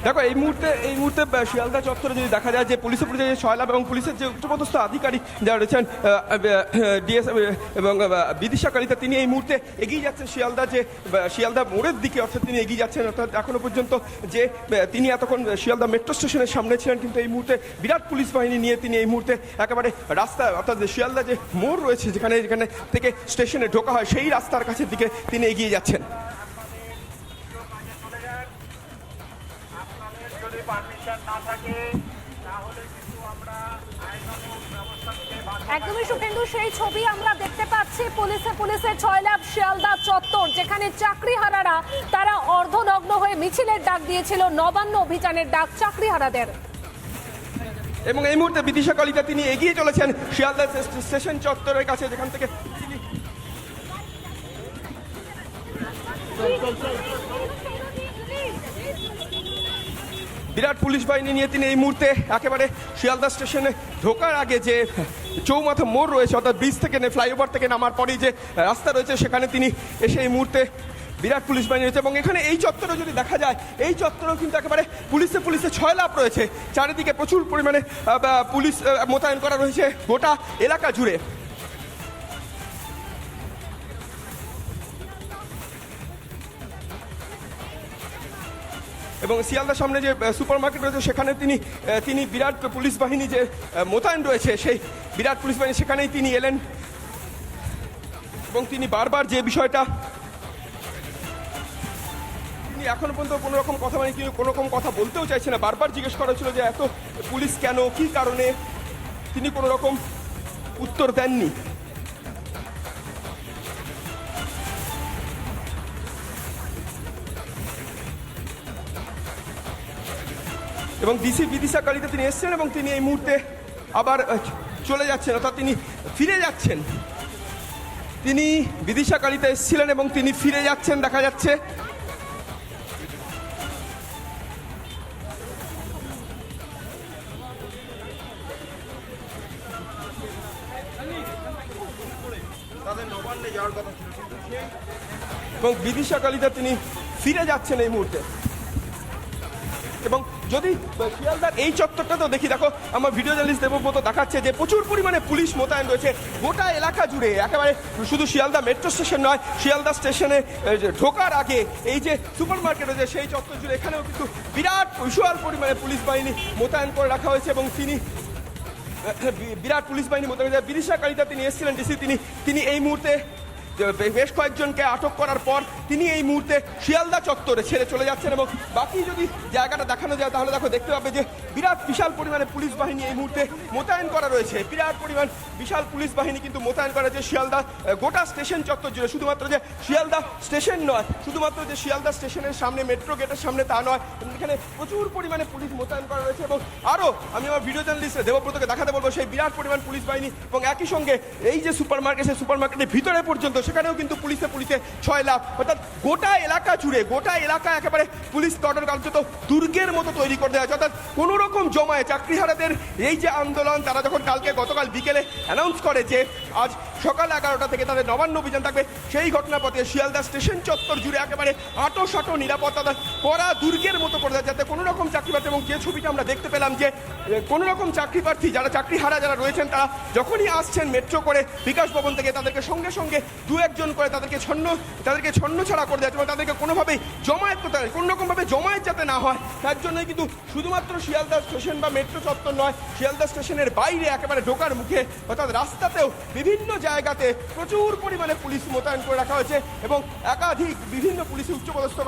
দেখো এই মুহূর্তে শিয়ালদা চত্বরে যদি দেখা যায় যে পুলিশের যে সয়লাভ এবং পুলিশের যে উচ্চপদস্থ আধিকারিক যারা রয়েছেন ডিএস এবং বিদিশা কালিতা, তিনি এই মুহূর্তে এগিয়ে যাচ্ছেন শিয়ালদা মোড়ের দিকে, অর্থাৎ তিনি এগিয়ে যাচ্ছেন। অর্থাৎ এখনো পর্যন্ত যে তিনি এতক্ষণ শিয়ালদা মেট্রো স্টেশনের সামনে ছিলেন, কিন্তু এই মুহূর্তে বিরাট পুলিশ বাহিনী নিয়ে তিনি এই মুহূর্তে একেবারে রাস্তা, অর্থাৎ শিয়ালদা যে মোড় রয়েছে যেখানে থেকে স্টেশনে ঢোকা হয় সেই রাস্তার কাছের দিকে তিনি এগিয়ে যাচ্ছেন। একদমই সুখেন্দু, সেই ছবি আমরা দেখতে পাচ্ছি পুলিশের ছয়লাভ শিয়ালদা চত্বর, যেখানে চাকরিহারারা তারা অর্ধনগ্ন হয়ে মিছিলের ডাক দিয়েছিল, নবান্ন অভিযানের ডাক চাকরিহারাদের। এবং এই মুহূর্তে বিদিশা কালিতা তিনি এগিয়ে চলেছেন শিয়ালদা স্টেশন চত্বরের কাছে, যেখান থেকে বিরাট পুলিশ বাহিনী নিয়ে তিনি এই মুহূর্তে একেবারে শিয়ালদা স্টেশনে ঢোকার আগে যে চৌমাথা মোড় রয়েছে, অর্থাৎ ব্রিজ থেকে ফ্লাইওভার থেকে নামার পরেই যে রাস্তা রয়েছে সেখানে তিনি এসে এই মুহূর্তে বিরাট পুলিশ বাহিনী রয়েছে। এবং এখানে এই চত্বরে যদি দেখা যায়, এই চত্বরেও কিন্তু একেবারে পুলিশে ছয়লাভ রয়েছে, চারিদিকে প্রচুর পরিমাণে পুলিশ মোতায়েন করা রয়েছে গোটা এলাকা জুড়ে। এবং শিয়ালদার সামনে যে সুপার মার্কেট রয়েছে সেখানে তিনি বিরাট পুলিশ বাহিনী যে মোতায়েন রয়েছে সেই বিরাট পুলিশ বাহিনী সেখানেই তিনি এলেন। এবং তিনি বারবার যে বিষয়টা তিনি এখনো পর্যন্ত কোনো রকম কথা কোনো রকম কথা বলতেও চাইছে না, বারবার জিজ্ঞেস করা হচ্ছিল যে এত পুলিশ কেন, কী কারণে, তিনি কোনো রকম উত্তর দেননি। এবং বিদিশা কালিতা তিনি এসছেন এবং তিনি এই মুহূর্তে আবার চলে যাচ্ছেন, অর্থাৎ তিনি ফিরে যাচ্ছেন। তিনি বিদিশা কালিতা এসেছিলেন এবং তিনি ফিরে যাচ্ছেন দেখা যাচ্ছে। এবং বিদিশা কালিতা তিনি ফিরে যাচ্ছেন এই মুহূর্তে। এবং যদি শিয়ালদার এই চত্বরটাতেও দেখি, দেখো আমার ভিডিও জার্নালিস্ট দেবব্রত দেখাচ্ছে যে প্রচুর পরিমাণে পুলিশ মোতায়েন রয়েছে গোটা এলাকা জুড়ে, একেবারে শুধু শিয়ালদা মেট্রো স্টেশন নয়, শিয়ালদা স্টেশনে ঢোকার আগে এই যে সুপার মার্কেট রয়েছে সেই চত্বর জুড়ে এখানেও কিন্তু বিরাট বিশাল পরিমাণে পুলিশ বাহিনী মোতায়েন করে রাখা হয়েছে। এবং তিনি বিরাট পুলিশ বাহিনী মোতায়েন, বিদিশা কালিতা তিনি এসেছিলেন ডিসি, তিনি এই মুহূর্তে বেশ কয়েকজনকে আটক করার পর তিনি এই মুহূর্তে শিয়ালদা চত্বরে ছেড়ে চলে যাচ্ছেন। এবং বাকি যদি জায়গাটা দেখানো যায় তাহলে দেখো দেখতে পাবে যে বিরাট বিশাল পরিমাণে পুলিশ বাহিনী এই মুহূর্তে মোতায়েন করা রয়েছে, বিরাট পরিমাণ বিশাল পুলিশ বাহিনী কিন্তু মোতায়েন করা যে শিয়ালদা গোটা স্টেশন চত্বর জুড়ে, শুধুমাত্র যে শিয়ালদা স্টেশন নয়, শুধুমাত্র যে শিয়ালদা স্টেশনের সামনে মেট্রো গেটের সামনে তা নয়, এখানে প্রচুর পরিমাণে পুলিশ মোতায়েন করা রয়েছে। এবং আরও আমি আমার ভিডিও জার্নালিস্ট দেবব্রতকে দেখাতে বলবো সেই বিরাট পরিমাণ পুলিশ বাহিনী। এবং একই সঙ্গে এই যে সুপার মার্কেট, সেই সুপার মার্কেটের ভিতরে পর্যন্ত সেখানেও কিন্তু পুলিশে ছয়লাভ, অর্থাৎ গোটা এলাকা জুড়ে গোটা এলাকা একেবারে পুলিশ কর্ডন কার্যত দুর্গের মতো তৈরি করে দেওয়া হয়েছে। অর্থাৎ কোনো রকম জমায়ে চাকরিহারাদের এই যে আন্দোলন, তারা যখন গতকাল বিকেলে অ্যানাউন্স করে যে আজ সকাল 11টা থেকে তাদের নবান্ন অভিযান থাকবে, সেই ঘটনাপথে শিয়ালদা স্টেশন চত্বর জুড়ে একেবারে আটো নিরাপত্তা করা দুর্গের মতো করে দেয়, যাতে কোনো রকম চাকরি প্রার্থী, এবং যে ছবিটা আমরা দেখতে পেলাম যে কোনো রকম চাকরি প্রার্থী চাকরিহারা যারা রয়েছেন তারা যখনই আসছেন মেট্রো করে বিকাশ ভবন থেকে, তাদেরকে সঙ্গে সঙ্গে দু একজন করে তাদেরকে ছন্ন ছাড়া করে দেওয়া, এবং তাদেরকে কোনোভাবেই জমায়েত করতে হয়, কোনো রকমভাবে জমায়েত যাতে না হয় তার জন্যই কিন্তু শুধুমাত্র শিয়ালদা স্টেশন বা মেট্রো চত্বর নয়, শিয়ালদা স্টেশনের বাইরে একেবারে ঢোকার মুখে অর্থাৎ রাস্তাতেও বিভিন্ন জায়গাতে প্রচুর পরিমাণে পুলিশ মোতায়েন করে রাখা হয়েছে। এবং একাধিক বিভিন্ন পুলিশের উচ্চপদস্থ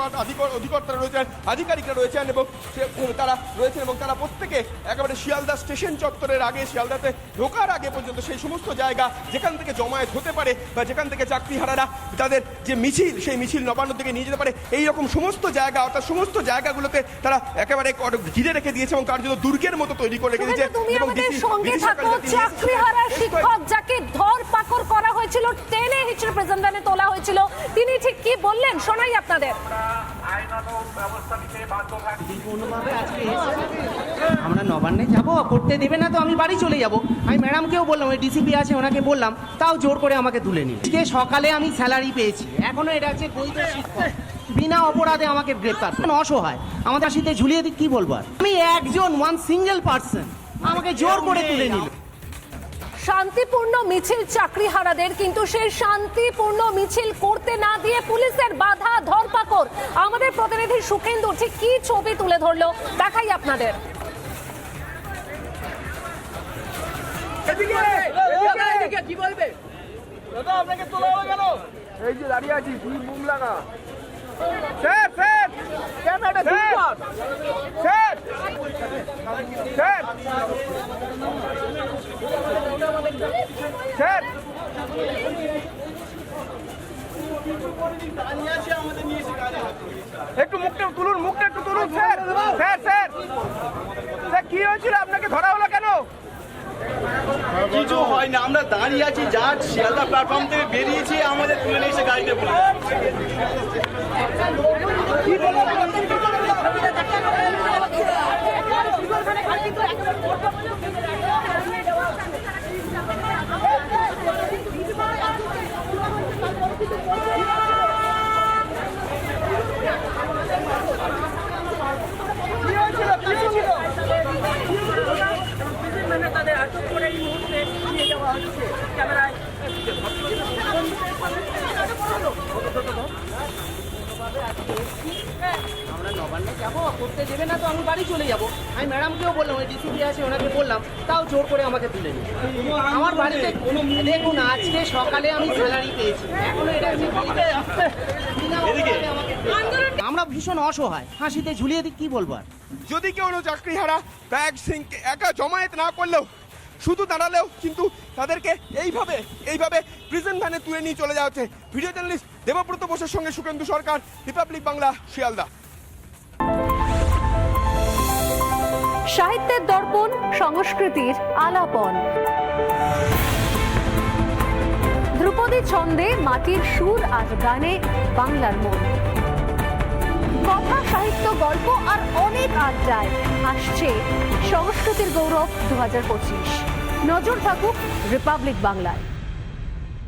অধিকর্তারা রয়েছেন, আধিকারিকরা রয়েছেন এবং তারা প্রত্যেকে একেবারে শিয়ালদা স্টেশন চত্বরের আগে, শিয়ালদাতে ঢোকার আগে পর্যন্ত সেই সমস্ত জায়গা যেখান থেকে জমায়েত হতে পারে বা যেখান থেকে চাকরিহারারা তাদের যে মিছিল, সেই মিছিল নবান্ন থেকে নিয়ে যেতে পারে, এইরকম সমস্ত জায়গা, অর্থাৎ সমস্ত জায়গাগুলোতে তারা একেবারে ঘিরে রেখে দিয়েছে এবং কার্যত দুর্গের মতো তৈরি করে রেখে দিয়েছে। এবং চাকরিহারা শিক্ষক যাকে ধরপাকড় করা হয়েছিল, টেনে হিচড়ে প্রেজেন্ট ভ্যানে তোলা হয়েছিল, তিনি ঠিক কি বললেন শোনাই আপনাদের। আইনানুগ ব্যবস্থা নিতে বাধ্য থাকছি। আমরা নবান্নে যাবো, করতে দেবে না তো আমি বাড়ি চলে যাব। আমি ম্যাডামকেও বললাম, ওই ডিসিপি আছে ওনাকে বললাম, তাও জোর করে আমাকে তুলে নিল। যে সকালে আমি স্যালারি পেয়েছি, এখনো এটা হচ্ছে বৈধ শিক্ষক, বিনা অপরাধে আমাকে গ্রেপ্তার করে। অসহায়, আমাদের শীতে ঝুলিয়ে দিক, কি বলবো আর? আমি একজন সিঙ্গেল পার্সন, আমাকে জোর করে তুলে নিল। শান্তিপূর্ণ মিছিল চাকরিহারাদের, কিন্তু সেই শান্তিপূর্ণ মিছিল করতে না দিয়ে পুলিশের বাধা ধরপাকড়। আমাদের প্রতিনিধি সুখেন্দু ঠিক কি ছবি তুলে ধরলো দেখাই আপনাদের। কি বলবে দাদা, আপনাকে তোলা হলো কেন? এই যে দাঁড়িয়ে আছি, তুই বুম লাগা। স্যার স্যার ক্যামেরাটা জুম কর। স্যার স্যার স্যার একটু মুখটা তুলুন, মুখটা একটু তুলুন। স্যার স্যার স্যার স্যার কি হয়েছিল? আপনাকে ধরা হলো কেন? কিছু হয় না, আমরা দাঁড়িয়ে আছি, যা শিয়ালদা প্ল্যাটফর্ম থেকে বেরিয়েছি আমাদের তুলে নিয়ে এসে গাড়িতে বলে। আমরা নবান্নে যাবো, করতে দেবে না তো আমি বাড়ি চলে যাব। আমি ম্যাডামকেও বললাম, ওই ডিসিপি আছে ওনাকে বললাম, তাও জোর করে আমাকে তুলে নিল। আমার বাড়িতে দেখুন, আজকে সকালে আমি স্যালারি পেয়েছি, এখনো এটা হচ্ছে বিনা অপরাধে আমাকে গ্রেপ্তার। আমরা ভীষণ অসহায়, ফাঁসিতে ঝুলিয়ে দিক, কি বলবো আর? যদি কেউ চাকরিহারা ব্যাগ সিংকে একা জমায়েত না করলেও, শুধু দাঁড়ালেও কিন্তু তাদেরকে এইভাবে প্রিজন ভ্যানে তুলে নিয়ে চলে যাওয়া হচ্ছে। ভিডিও জার্নালিস্ট দেবব্রত বোসের সঙ্গে সুখেন্দু সরকার, রিপাবলিক বাংলা, শিয়ালদা। সাহিত্যের দর্পণ, সংস্কৃতির আলাপন, ধ্রুপদী ছন্দে মাটির সুর আর গানে বাংলার মন। কথা, সাহিত্য, গল্প আর অনেক আড্ডায় আসছে সংস্কৃতির গৌরব 2025। নজর থাকুক রিপাবলিক বাংলায়।